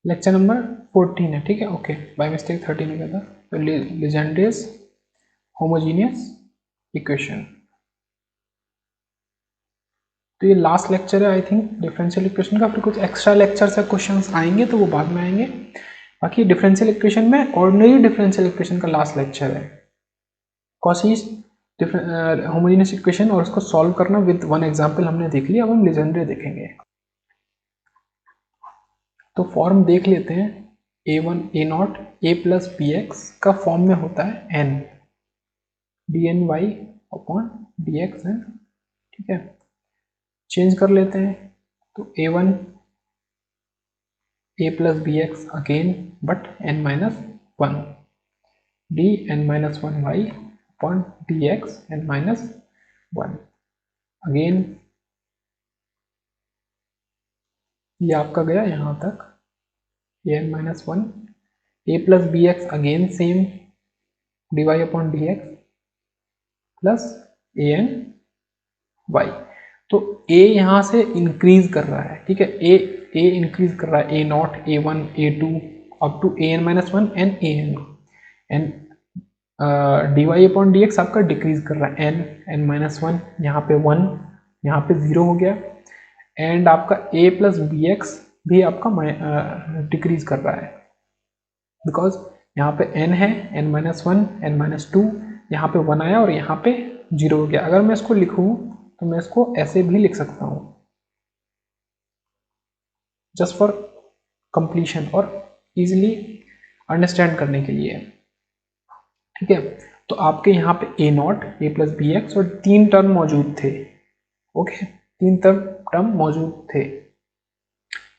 Lecture number 14 है, ठीक है, ओके, बाय मिस्टेक 13 हो गया था। तो लीजेंड्रेस होमोजीनियस इक्वेशन, तो ये लास्ट लेक्चर है आई थिंक डिफरेंशियल इक्वेशन का। फिर कुछ एक्स्ट्रा लेक्चर्स या क्वेश्चंस आएंगे तो वो बाद में आएंगे। बाकी डिफरेंशियल इक्वेशन में ऑर्डिनरी डिफरेंशियल इक्वेशन का लास्ट लेक्चर है। कॉशीज होमोजेनियस इक्वेशन और उसको सॉल्व करना विद वन एग्जांपल हमने देख लिया, अब हम लीजेंड्रे देखेंगे। तो फॉर्म देख लेते हैं। a1 a0 a plus B x का फॉर्म में होता है n dny अपॉन dx है, ठीक है। चेंज कर लेते हैं, तो a1 a plus B X again but n minus one D N minus one Y upon D X N minus one. Again ये आपका गया यहाँ तक A N minus one, A plus B X again same D Y upon D X plus A N Y. तो A यहाँ से increase कर रहा है, ठीक है, ए इंक्रीज कर रहा है, A nought A one A two up to A N minus one N A N D Y upon D X आपका डिक्रीज कर रहा है, एन माइनस वन, यहाँ पे वन, यहाँ पे जीरो हो गया। एंड आपका ए प्लस बी एक्स भी आपका डिक्रीज कर रहा है, बिकॉज यहाँ पे एन है, n minus one n minus two, यहाँ पे वन आया और यहाँ पे जीरो हो गया। अगर मैं इसको लिखूँ तो मैं इसको ऐसे भी लिख सकता हूँ, जस्ट फॉर कंप्लीशन और इजीली अंडरस्टैंड करने के लिए, ठीक है। तो आपके यहाँ पे A nought A plus B X और तीन टर्म मौजूद थे, ओके, तीन टर्म मौजूद थे।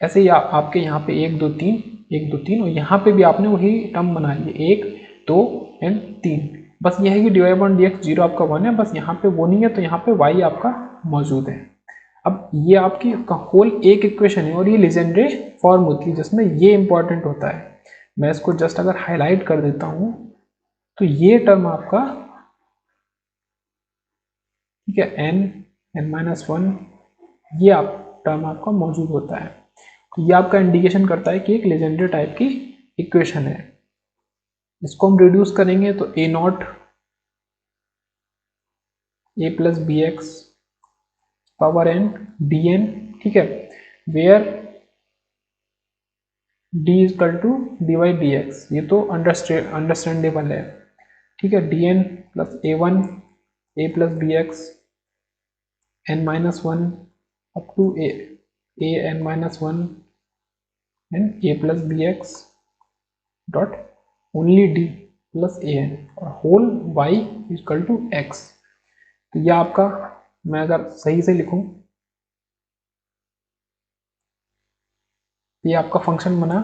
ऐसे ही आपके यहाँ पे एक दो तीन, एक दो तीन, और यहाँ पे भी आपने वही टर्म बना लिए, एक दो एंड तीन। बस ये है कि d Y upon D x zero आपका वन है, बस यहाँ पे वो नहीं है, तो यहाँ पे वाई आपका मौजूद है। अब ये आपकी होल एक इक्वेशन है और ये लीजेंड्रे फॉर्म होती है जिसमें ये इंपॉर्टेंट होता है। मैं इसको जस्ट अगर हाईलाइट कर देता हूँ तो ये टर्म आपका, ठीक है, एन एन माइनस वन, ये आप टर्म आपका मौजूद होता है। तो ये आपका इंडिकेशन करता है कि एक लेजेंडरी टाइप की इक्वेशन है। इसको हम रिड्यूस करेंगे तो A nought A plus B X power N D N, ठीक है, where D is equal to D Y D X, ये तो अंडरस्टैंडेबल है, ठीक है। D N plus A one A plus B X N minus one up to A N minus one and A plus B x dot only D plus A N और whole Y equal to X. तो यह आपका, मैं अगर सही से लिखूं, ये आपका फंक्शन बना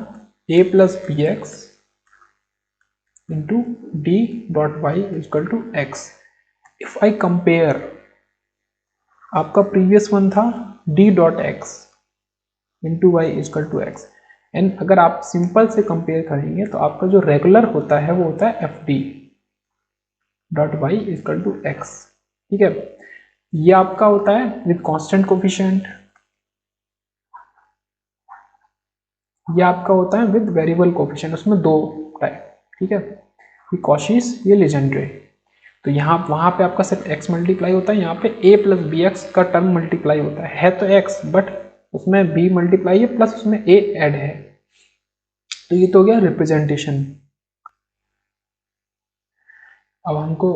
A plus B x into D dot Y equal to X. If I compare, आपका प्रीवियस वन था D dot X into Y equal to X, and अगर आप सिंपल से कंपेयर करेंगे तो आपका जो रेगुलर होता है वो होता है f d dot Y equal to x, ठीक है। ये आपका होता है विद कांस्टेंट कोफिशिएंट, ये आपका होता है विद वेरिएबल कोफिशिएंट, उसमें दो टाइप, ठीक है, ये कॉशीस ये लीजेंड्रे। तो यहाँ वहाँ पे आपका सिर्फ x मल्टीप्लाई होता है, यहाँ पे a प्लस बी एक्स का टर्म मल्टीप्लाई होता है तो x, बट उसमें b मल्टीप्लाई है प्लस उसमें a ऐड है। तो ये तो हो गया रिप्रेजेंटेशन। अब हमको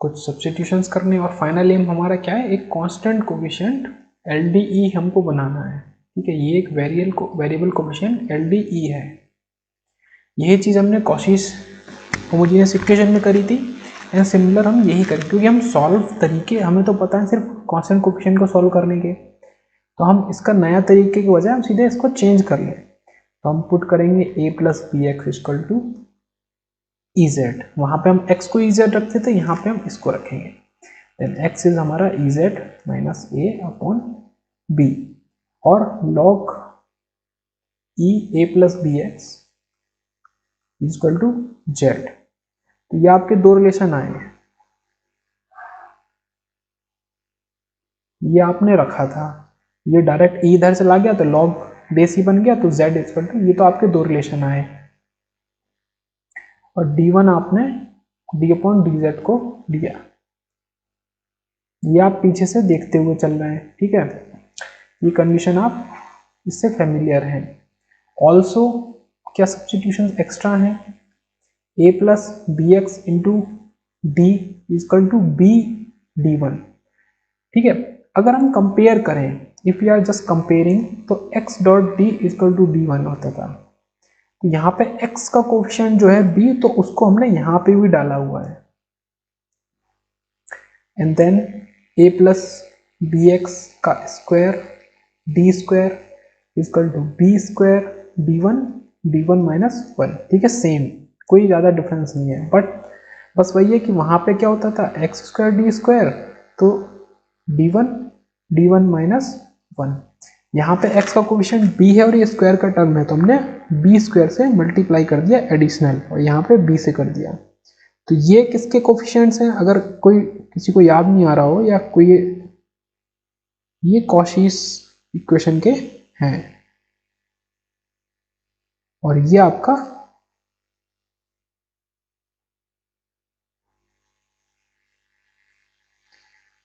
कुछ सब्स्टिट्यूशंस करने और फाइनल एम हमारा क्या है, एक कांस्टेंट कोफिशिएंट LDE हमको बनाना है, ठीक है। ये एक वेरिएबल कोफिशिएंट LDE है। यही चीज़ हमने कॉशीस होमोजेनियस इक्वेशन में करी थी एंड सिमिलर हम यही करें, क्योंकि हम सॉल्व तरीके हमें तो पता है सिर्फ कांस्टेंट कोफिशिएंट को सॉल्व करने के, तो हम इसका नया तरीके की बजाय हम सीधे इसको चेंज कर लें। तो हम पुट करेंगे a plus B x equal to e z, वहाँ पर हम x को ई जेड रखते थे, यहाँ पे हम इसको रखेंगे, देन x इज हमारा e z minus a upon b और log a plus B x equal to z. तो ये आपके दो रिलेशन आएंगे, ये आपने रखा था, ये डायरेक्ट इधर से ला गया तो लॉग बेस ही बन गया तो z इक्वल टू, ये तो आपके दो रिलेशन आए, और d1 आपने d अपॉन dz को दिया, ये आप पीछे से देखते हुए चल रहे हैं, ठीक है। ये कंडीशन आप इससे फेमिलियर हैं। ऑल्सो क्या सब्सटीट्यूशन एक्स्ट्रा हैं, a plus B x into d equal to b d one, ठीक है। अगर हम कंपेयर करें, if you are just comparing, तो x dot d equal to d one होता था, तो यहाँ पे x का कोफिशिएंट जो है b, तो उसको हमने यहाँ पे भी डाला हुआ है, and then a plus B x का square D square equal to B square D one minus one, ठीक है। सेम, कोई ज़्यादा डिफरेंस नहीं है, बट बस वही है कि वहाँ पे क्या होता था, एक्स स्क्वायर डी स्क्वायर, तो डी वन माइनस वन, यहाँ पे x का कोफिशिएंट b है और ये स्क्वायर का टर्म है, तो हमने b स्क्वायर से मल्टीप्लाई कर दिया एडिशनल, और यहाँ पे b से कर दिया। तो ये किसके कोफिशिएंट्स हैं, अगर कोई किसी को याद नहीं आ रहा हो, या कोई ये कॉशीस इक्वेशन के हैं, और ये आपका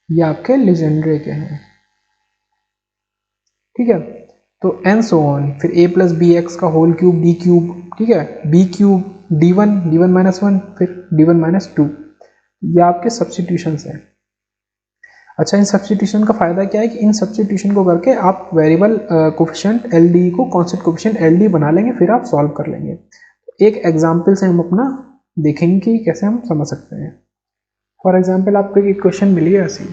ये आपके लेजेंड्रे के हैं, ठीक है। तो एंड सो ऑन, फिर a प्लस बी एक्स का होल क्यूब डी क्यूब, ठीक है, b cube d one minus one, फिर डी वन माइनस टू, ये आपके सब्सटीट्यूशन है। अच्छा, इन सब्सटीट्यूशन का फायदा क्या है कि इन सब्सटीट्यूशन को करके आप वेरिएबल कोफिशिएंट एल डी को कांस्टेंट कोफिशिएंट एल डी बना लेंगे, फिर आप सॉल्व कर लेंगे। एक एग्जाम्पल से हम अपना देखेंगे कि कैसे हम समझ सकते हैं। फॉर एग्जाम्पल आपको एक इक्वेशन मिली है ऐसी,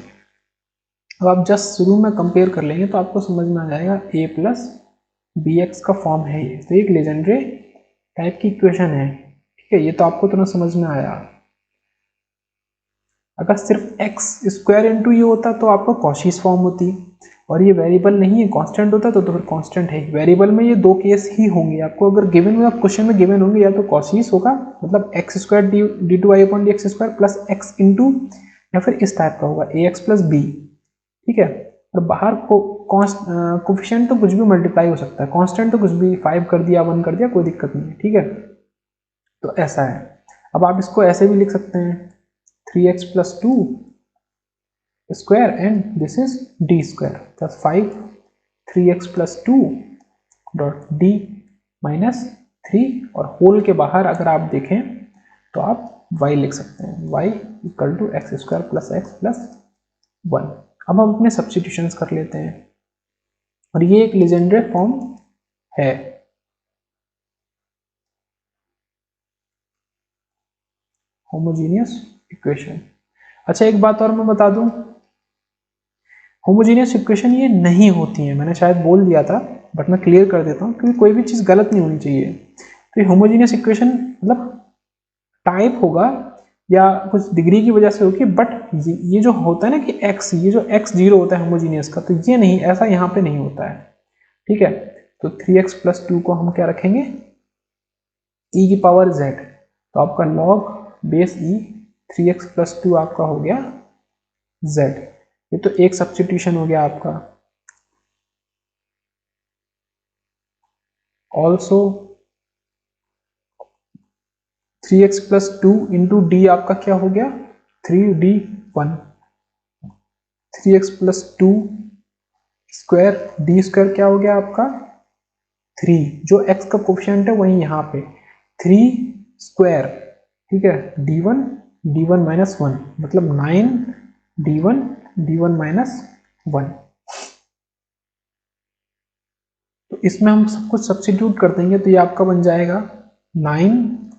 अब आप जस्ट शुरू में कंपेयर कर लेंगे तो आपको समझ में आ जाएगा a प्लस बी एक्स का फॉर्म है ये, तो एक लेजेंड्रे टाइप की इक्वेशन है, ठीक है। ये तो आपको तुरंत समझ में आया। अगर सिर्फ एक्स स्क्वायर इंटू ये होता तो आपका कॉशीस फॉर्म होती, और ये वेरिएबल नहीं है, कांस्टेंट होता तो फिर कांस्टेंट है। वेरिएबल में ये दो केस ही होंगे आपको, अगर गिवन में, क्वेश्चन में गिवन होंगे, या तो कॉशीस होगा, मतलब x square d two y upon D x square plus x into, या फिर इस टाइप का होगा ए एक्स प्लस बी, ठीक है। और बाहर कोफिशिएंट तो कुछ भी मल्टीप्लाई हो सकता है, कांस्टेंट तो कुछ भी, 5 कर दिया 1 कर दिया, कोई दिक्कत नहीं है, ठीक है। तो ऐसा है। अब आप इसको ऐसे भी लिख सकते हैं 3x plus two square and this is D square plus 5 3x plus two dot D minus 3, और होल के बाहर अगर आप देखें तो आप y लिख सकते हैं, y equal to x square plus x plus one. अब हम अपने सब्सटीट्यूशंस कर लेते हैं, और ये एक लेजेंडरी फॉर्म है। Homogeneous equation. अच्छा, एक बात और मैं बता दूं, होमोजीनियस इक्वेशन ये नहीं होती है, मैंने शायद बोल दिया था, बट मैं क्लियर कर देता हूँ, क्योंकि कोई भी चीज़ गलत नहीं होनी चाहिए। तो ये होमोजीनियस इक्वेशन मतलब टाइप होगा या कुछ डिग्री की वजह से होगी, बट ये जो होता है ना कि x, ये जो x जीरो होता है होमोजीनियस का, तो ये नहीं, ऐसा यहाँ पे नहीं होता है, ठीक है। तो 3x प्लस टू को हम क्या रखेंगे, e की पावर z, तो आपका log base e 3x plus two आपका हो गया z, ये तो एक सब्स्टिट्यूशन हो गया आपका। Also 3x plus two into D आपका क्या हो गया 3d1, 3x plus two square D square क्या हो गया आपका 3, जो x का कोफिशिएंट है वही यहाँ पे 3 स्क्वायर, ठीक है, d1 माइनस वन, मतलब 9 d1 माइनस वन। तो इसमें हम सब कुछ सब्स्टिट्यूट कर देंगे, तो ये आपका बन जाएगा 9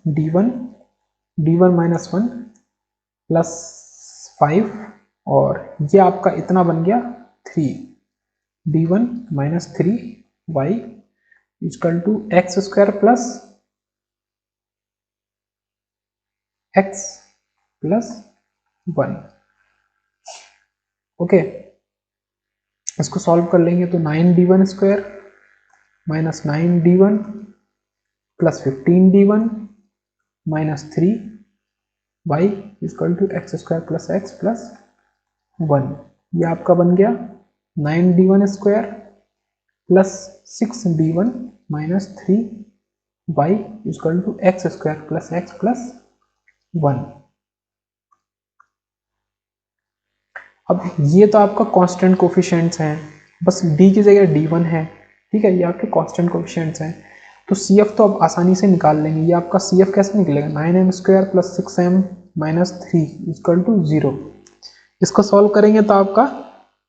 d1 माइनस वन प्लस 5, और ये आपका इतना बन गया 3d1 minus 3y equal to x square plus x plus one. Okay, इसको सॉल्व कर लेंगे तो 9d1 square minus 9d1 plus 15d1 minus 3y equal to x square plus one. ये आपका बन गया 9d1 square plus 6d1 minus 3y equal to x square plus x plus 1। अब ये तो आपका कांस्टेंट कोफिशिएंट्स हैं, बस d की जगह d1 है, ठीक है, ये आपके कांस्टेंट कोफिशिएंट्स हैं। तो CF तो आप आसानी से निकाल लेंगे। ये आपका CF कैसे निकलेगा, 9m square plus 6m minus 3 equal to 0। इसको सॉल्व करेंगे तो आपका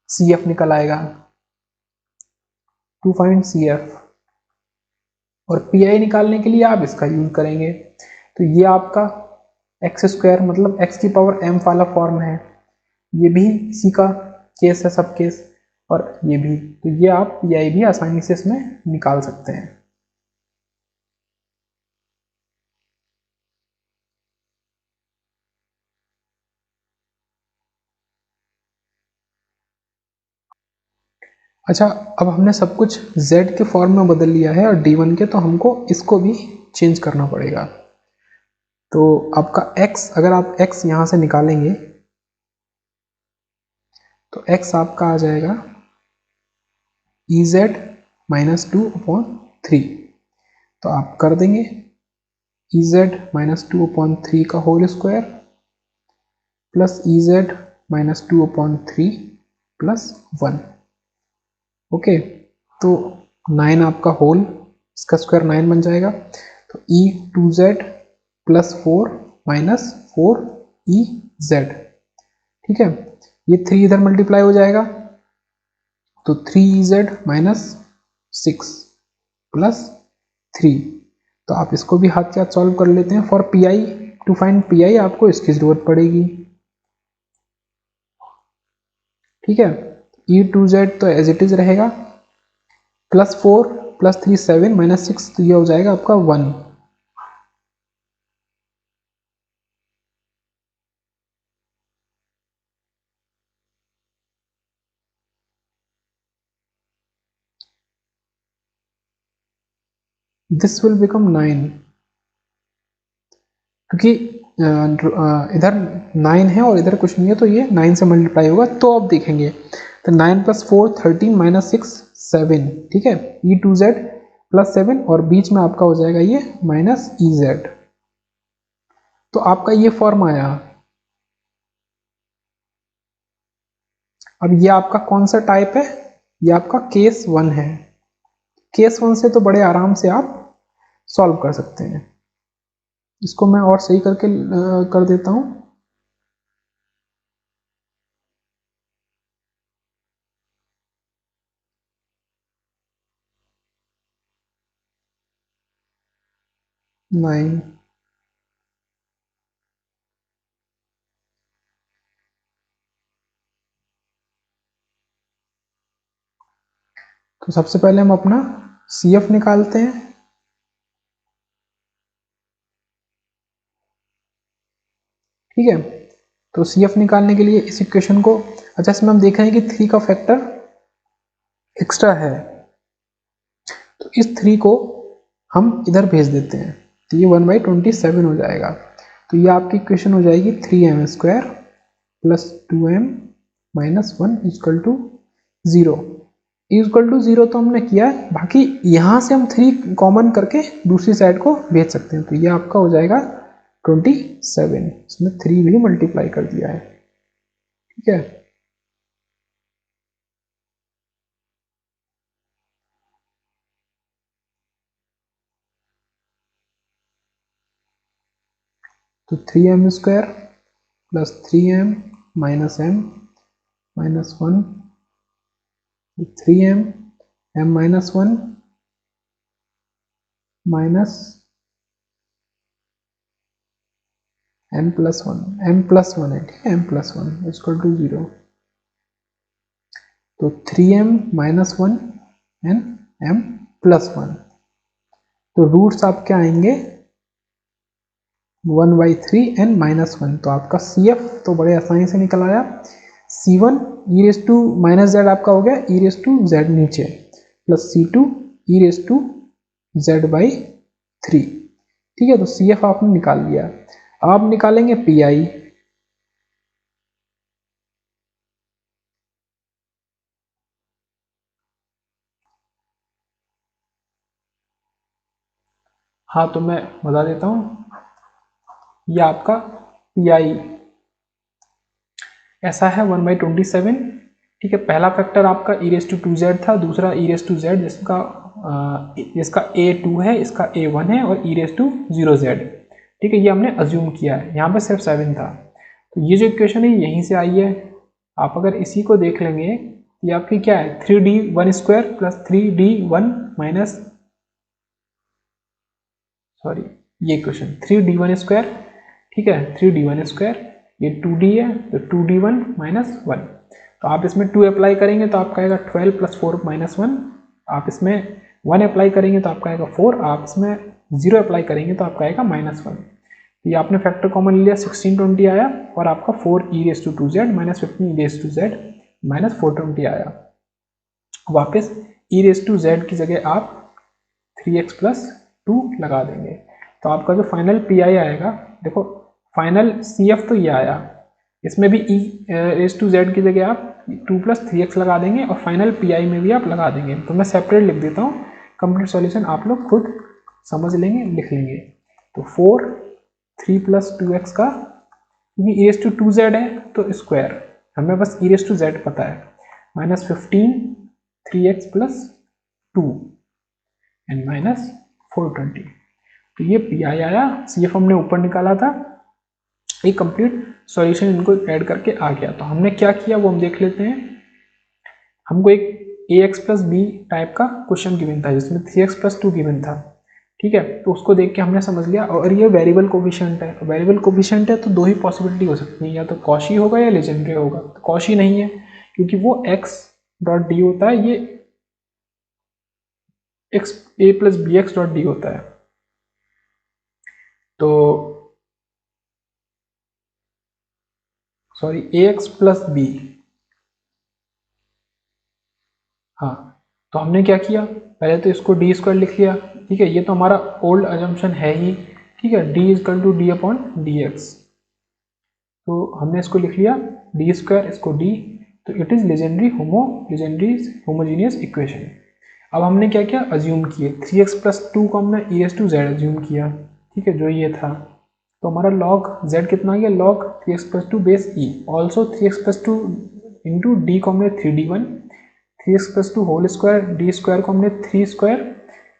CF निकल आएगा। टू फाइंड CF और PI निकालने के लिए आप इसका यूज करेंगे। तो ये आपका एक्स स्क्वायर मतलब x की पावर m वाला फॉर्म है, ये भी इसी का केस है, सब केस, और ये भी। तो ये आप PI भी आसानी से इसमें निकाल सकते हैं। अच्छा, अब हमने सब कुछ z के फॉर्म में बदल लिया है और d1 के, तो हमको इसको भी चेंज करना पड़ेगा। तो आपका x, अगर आप x यहाँ से निकालेंगे तो x आपका आ जाएगा Ez माइनस 2/3। तो आप कर देंगे Ez माइनस 2/3 का whole square plus Ez minus 2/3 plus 1। Okay, तो 9 आपका होल, इसका स्क्वायर 9 बन जाएगा। तो E2z प्लस 4 माइनस 4EZ, ठीक है, ये 3 इधर मल्टीप्लाई हो जाएगा, तो 3EZ माइनस 6 प्लस 3। तो आप इसको भी हाथ के हाथ सॉल्व कर लेते हैं। For PI, to find PI आपको इसकी जरूरत पड़ेगी, ठीक है। E2z तो एज इट इज रहेगा, प्लस 4 प्लस 3 7 माइनस 6, तो ये हो जाएगा आपका 1। दिस विल बिकम 9, क्योंकि इधर 9 है और इधर कुछ नहीं है, तो ये 9 से मल्टीप्लाई होगा। तो आप देखेंगे तो 9 प्लस 4 13 माइनस 6 7, ठीक है, E2z प्लस 7 और बीच में आपका हो जाएगा ये माइनस EZ। तो आपका ये फॉर्म आया। अब ये आपका कौन सा टाइप है, ये आपका केस 1 है। केस 1 से तो बड़े आराम से आप सॉल्व कर सकते हैं। इसको मैं और सही करके कर देता हूं। नाइन, तो सबसे पहले हम अपना CF निकालते हैं, ठीक है। तो CF निकालने के लिए इस इक्वेशन को, अच्छा इसमें हम देख रहे हैं कि 3 का फैक्टर एक्स्ट्रा है, तो इस 3 को हम इधर भेज देते हैं, तो ये 1/27 हो जाएगा। तो ये आपकी इक्वेशन हो जाएगी 3m square plus 2m minus 1 equal to 0। Equal to 0 तो हमने किया है, बाकी यहाँ से हम 3 कॉमन करके दूसरी साइड को भेज सकते हैं। तो ये आपका हो जाएगा 27, इसमें 3 भी मल्टीप्लाई कर दिया है, ठीक है। तो 3m square plus 3m minus m minus 1, 3m m minus 1 minus m+1 है, ठीक है, m+1 इक्वल टू 0। तो 3m माइनस 1 एंड m+1, तो रूट्स आपके आएंगे 1/3 एंड -1। तो आपका CF तो बड़े आसानी से निकल आया। C1 e raise to minus z आपका हो गया e रेस टू जेड नीचे, plus C2 e raise to z/3, ठीक है। तो CF आपने निकाल लिया। आप निकालेंगे PI। हाँ तो मैं बता देता हूँ, ये आपका PI ऐसा है 1/27। ठीक है, पहला फैक्टर आपका e⁻²z था, दूसरा e⁻z जिसका a2 है, इसका a1 है और e⁻0z। ठीक है, ये हमने अज्यूम किया है, यहाँ पे सिर्फ 7 था। तो ये जो इक्वेशन है यहीं से आई है। आप अगर इसी को देख लेंगे, ये आपकी क्या है 3d1² plus 3d1 minus, sorry ये इक्वेशन 3d1²। ठीक है, 3d1², ये 2d है तो 2d1 माइनस 1। तो आप इसमें 2 अप्लाई करेंगे तो आपका आएगा 12 प्लस 4 माइनस 1। आप इसमें 1 अप्लाई करेंगे तो आपका आएगा 4। आप इसमें 0 अप्लाई करेंगे तो आपका आएगा -1। तो ये आपने फैक्टर कॉमन लिया, 1620 आया और आपका 4e⁻²z माइनस 15e⁻z माइनस 420 आया। वापस e⁻z की जगह आप 3x प्लस 2 लगा देंगे तो आपका जो फाइनल PI आएगा, देखो फाइनल CF तो ये आया, इसमें भी e⁻z की जगह आप 2 प्लस 3x लगा देंगे और फाइनल PI में भी आप लगा देंगे। तो मैं सेपरेट लिख देता हूँ, कंप्लीट सॉल्यूशन आप लोग खुद समझ लेंगे, लिख लेंगे। तो 4 3 प्लस 2x का, क्योंकि e⁻2z है तो स्क्वायर, हमें बस e⁻z पता है, minus 15 3x plus 2 and minus 420। तो ये PI आया, CF हमने ऊपर निकाला था, एक कंप्लीट सॉल्यूशन इनको ऐड करके आ गया। तो हमने क्या किया वो हम देख लेते हैं। हमको एक AX प्लस B टाइप का क्वेश्चन गिवन था जिसमें 3x प्लस 2 गिवन था। ठीक है, तो उसको देख के हमने समझ लिया। और ये वेरिएबल कोफिशिएंट है, वेरिएबल कोफिशिएंट है तो दो ही पॉसिबिलिटी हो सकती है, या तो कॉशी होगा या लेजेंड्रे होगा। तो कॉशी नहीं है क्योंकि वो x डॉट डी होता है, ये x a plus B x dot d होता है। तो सॉरी ax प्लस बी, हाँ तो हमने क्या किया, पहले तो इसको d² लिख लिया। ठीक है, ये तो हमारा ओल्ड अजम्पशन है ही। ठीक है, d equal to d upon D x, तो हमने इसको लिख लिया d², इसको d, तो it is legendary homogeneous equation. अब हमने क्या किया, अज्यूम किए 3x प्लस 2 को हमने e⁻z अज्यूम किया। ठीक है, जो ये था, तो हमारा log z कितना आ गया, log 3x plus 2 base e, also 3x plus 2 into D को हमने 3d1, 3x plus 2 whole square, डी² को हमने 3²,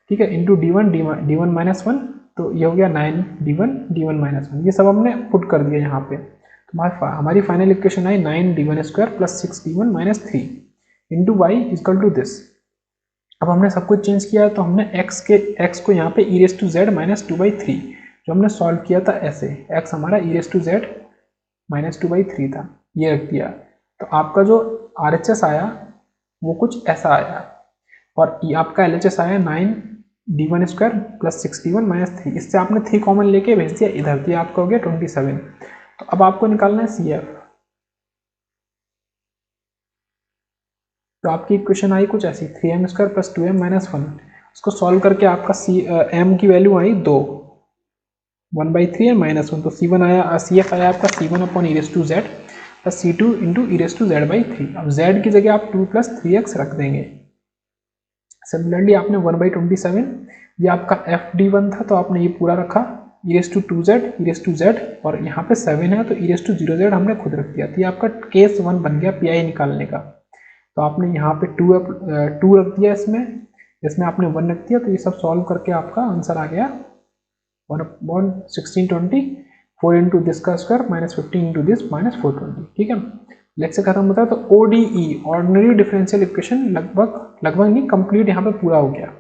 ठीक है, इंटू d1 माइनस 1, तो ये हो गया 9d1 माइनस 1। ये सब हमने पुट कर दिया यहाँ पे। तो हमारी फाइनल इक्वेशन आई 9d1² plus 6d1 minus 3 into Y equal to this. अब हमने सब कुछ चेंज किया है, तो हमने x को यहाँ पे e⁻z माइनस 2/3 जो हमने सॉल्व किया था ऐसे, x हमारा e⁻z माइनस 2/3 था, ये रख दिया। तो आपका जो RHS आया वो कुछ ऐसा आया, और ये आपका LHS आया 9d1² प्लस 6d1 माइनस 3। इससे आपने 3 कॉमन लेके भेज दिया इधर, दिया आपका हो गया 27। तो अब आपको निकालना है CF। तो आपकी इक्वेशन आई कुछ ऐसी 3m² प्लस 2m माइनस 1। उसको सॉल्व करके आपका m की वैल्यू आई 2, 1/3 है माइनस 1, तो C1 आया, CF आया आपका C1 upon e⁻z plus C2 into e⁻z/3। अब z की जगह आप 2 प्लस 3x रख देंगे। सिमिलरली आपने 1/27, ये आपका FD1 था तो आपने ये पूरा रखा, e⁻2z और यहाँ पे 7 है तो e⁻0z हमने खुद रख दिया। तो ये आपका केस 1 बन गया PI निकालने का। तो आपने यहाँ पे 2 रख दिया, इसमें आपने 1 रख दिया, तो ये सब सॉल्व करके आपका आंसर आ गया 1/1620, 4 इंटू दिस का square minus 15 into this minus 420। ठीक है, लेक्चर खत्म होता है। तो ODE ऑर्डिनरी डिफरेंशियल इक्वेशन लगभग नहीं, कंप्लीट यहाँ पे पूरा हो गया।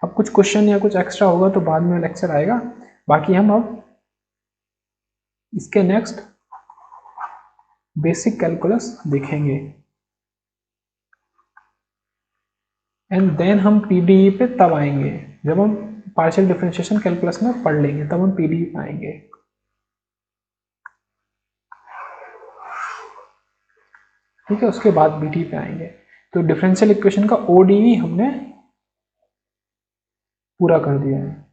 अब कुछ क्वेश्चन या कुछ एक्स्ट्रा होगा तो बाद में लेक्चर आएगा, बाकी हम अब इसके नेक्स्ट बेसिक कैलकुलस देखेंगे एंड देन हम PDE पे तब आएंगे, जब हम पार्शियल डिफरेंशिएशन कैलकुलस में पढ़ लेंगे तब हम PDE पे आएंगे। ठीक है, उसके बाद BT पे आएंगे। तो डिफरेंशियल इक्वेशन का ODE हमने पूरा कर दिया है।